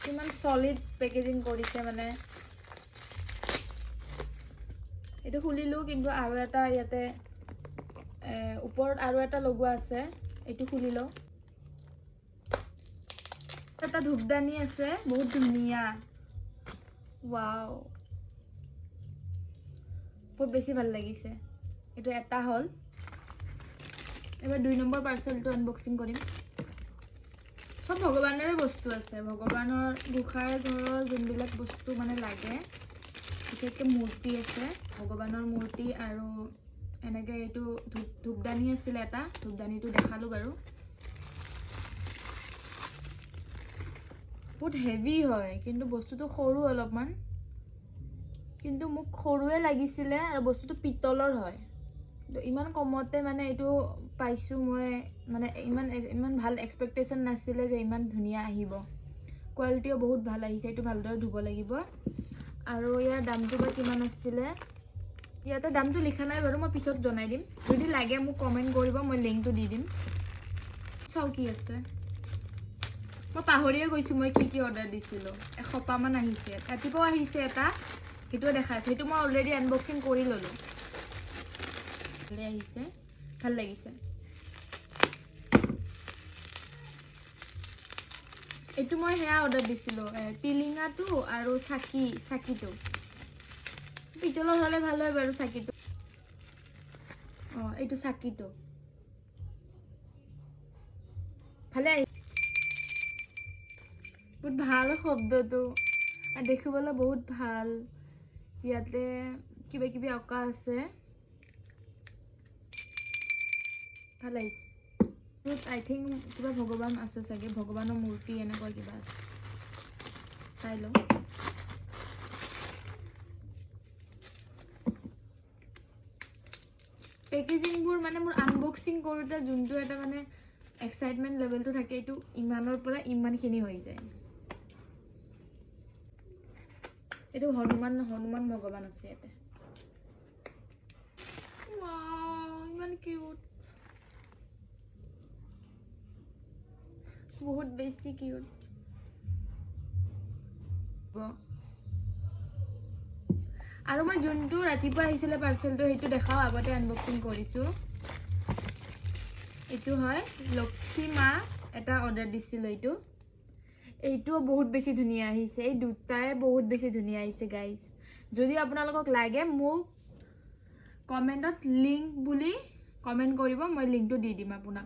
কিমান solid packaging কৰিছে মানে এটো খুলিলো কিন্তু আৰু এটা ইয়াতে ওপৰত আৰু এটা লগোৱা আছে এটো খুলিলো এটা ধূপদানি আছে বহুত ধুনিয়া ওয়াও বহুত বেছি ভাল লাগিছে এটো এটা হল এবাৰ 2 নম্বৰ পাৰ্সেলটো আনবক্সিং কৰিম সব ভগৱানৰে বস্তু আছে ভগৱানৰ গোখাই ঘৰৰ যোনবিলাক বস্তু মানে লাগে বিশেষকৈ মূৰ্তি আছে ভগৱানৰ মূৰ্তি আৰু এনেকৈ এইটো ধূপদানি আছিল এটা ধূপদানিটো দেখালো বাৰু বহুত হেভি হয় কিন্তু বস্তুটো সৰু অলপমান কিন্তু মোক সৰুৱে লাগিছিলে আৰু বস্তুটো পিতলৰ হয় ইমান কমতে মানে এইটো পাইছো মই মানে ইমান ভাল এক্সপেক্টেশন নাছিলে যে ইমান ধুনিয়া আহিব কোৱালিটিও বহুত ভাল আহিছে এইটো ভালদৰে ধুব লাগিব আৰু ইয়াৰ দামটো বা কিমান আছিলে ইয়াতে দামটো লিখা নাই বাৰু মই পিছত জনাই দিম যদি লাগে মোক কমেন্ট কৰিব মই লিংকটো দি দিম চাও কি আছে মই পাহৰিয়ে গৈছো মই কি অৰ্ডাৰ দিছিলো এসপ্তাহ মান আহিছে ৰাতিপুৱা আহিছে এটা হেটো দেখাইছো হেটো মই অলৰেডি আনবক্সিং কৰি ললো ভালে আহিছে ভাল লাগিছে এটো মই হেয়া অৰ্ডাৰ দিছিলো তিলিঙাটো আৰু সাকিটো পিতলৰ হলে ভাল হয় বাৰু সাকিটো এইটো সাকিটো ভালে বহুত ভাল শব্দটো দেখিবলৈ বহুত ভাল ইয়াতে কিবা কিবি অকা আছে ভাল লাগিছে I think কিবা ভগৱান আছে চাগে ভগৱানৰ মূৰ্তি এনেকুৱা কিবা আছে চাই লওঁ পেকেজিংবোৰ মানে মোৰ আনবক্সিং কৰোতে যোনটো এটা মানে এক্সাইটমেন্ট লেভেলটো থাকে এইটো ইমানৰ পৰা ইমানখিনি হৈ যায় এইটো হনুমান ভগৱান আছে ইয়াতে ওয়াও ইমান কিউট বহুত বেছি কিউট আৰু মই যোনটো ৰাতিপুৱা আহিছিলে পাৰ্সেলটো হেটো দেখাও আগতে আনবক্সিং কৰিছো এটো হয় লক্ষ্মী মা এটা অৰ্ডাৰ দিছিল এইটো বহুত বেছি ধুনিয়া আহিছে এই দুটাই বহুত বেছি ধুনিয়া আহিছে গাইস যদি আপোনালোকক লাগে মোক কমেন্টত লিংক বুলি কমেন্ট কৰিব মই লিংকটো দি দিম আপোনাক